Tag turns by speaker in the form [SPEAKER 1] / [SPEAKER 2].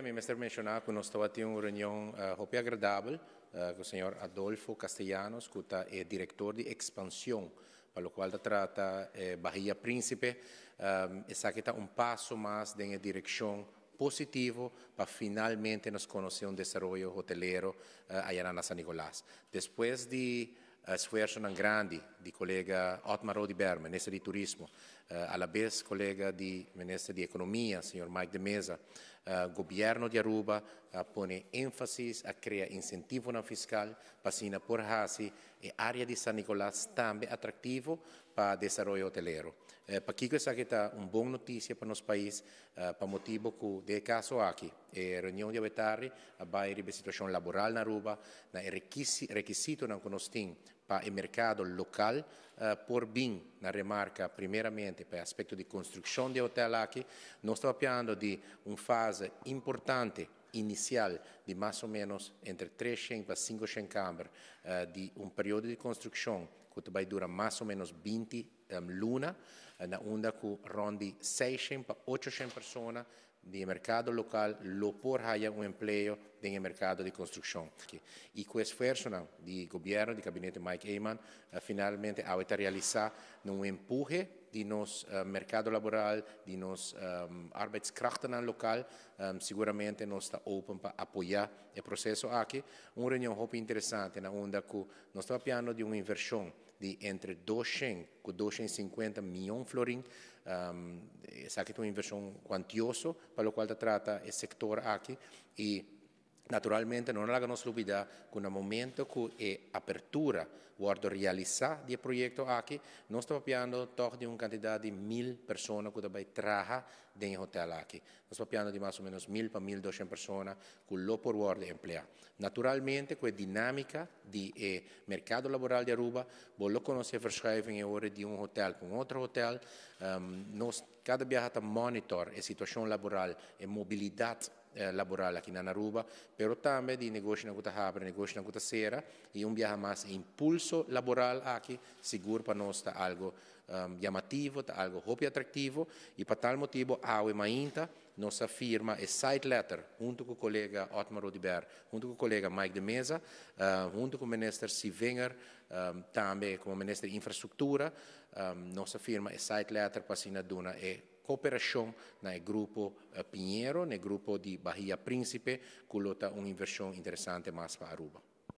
[SPEAKER 1] me gustaría mencionar que nós estamos tendo uma reunião muito agradável com o senhor Adolfo Castellanos, que é diretor de expansão, para o qual trata Bahia Príncipe. Essa aqui está passo mais na direção positivo para finalmente nos conhecer desenvolvimento hoteleiro allá na San Nicolás. Depois de esforço grande do colega Otmar Odiber, ministro de Turismo, a la vez colega de ministro de Economia, senhor Mike de Mesa, governo de Aruba põe ênfase a criar incentivo fiscal para por assim a área de San Nicolás também atrativo para o desenvolvimento hoteleiro. Para que essa aqui está uma boa notícia para o nosso país, para motivo que, de caso aqui, a reunião de abetarri vai a situação laboral na Aruba, na requisito que nós temos para o mercado local, por bem, na remarca, primeiramente, para o aspecto de construção de hotel aqui, nós estamos falando de uma fase importante inicial de mais ou menos entre 300 a 500 câmaras, de um período de construção que vai durar mais ou menos 20 lunas, na onda que ronde 600 a 800 pessoas do mercado local, lo por haya um emprego no mercado de construção. E com o esforço do governo, do gabinete Mike Eyman, finalmente a realizar um empurre de nosso mercado laboral, de nossa arbeidskrachten local, seguramente nós está open para apoiar o processo aqui. Uma reunião muito interessante, na onda que nós estamos falando de uma inversão de entre 200 e 250 milhões de florins. Essa aqui é uma inversão quantiosa, para o qual trata o setor aqui, e naturalmente não nos dúvida que no momento que a apertura guarda realizar o projeto aqui, nós estamos falando de uma quantidade de 1.000 pessoas que vai trabalhar no hotel aqui. Nós estamos falando de mais ou menos 1.000 para 1.200 pessoas que lo por guarda emplear. Naturalmente, com a dinâmica do mercado laboral de Aruba, vou conhecer verschuiving agora de um hotel com outro hotel. Nós cada dia monitor a situação laboral e mobilidade laboral aqui na Aruba, pero também de negócio na Guta Habra, negócio na Guta Serra, e viaja mais impulso laboral aqui, seguro para nós está algo chamativo, está algo muito atrativo, e para tal motivo, a Mainta, nossa firma é site letter, junto com o colega Otmar Odiber, junto com o colega Mike de Mesa, junto com o ministro Sivenger, também com o ministro de Infraestrutura, nossa firma é site letter para assinar cooperação no grupo Pinheiro, no grupo de Bahia Príncipe, que é uma inversão interessante mais para Aruba.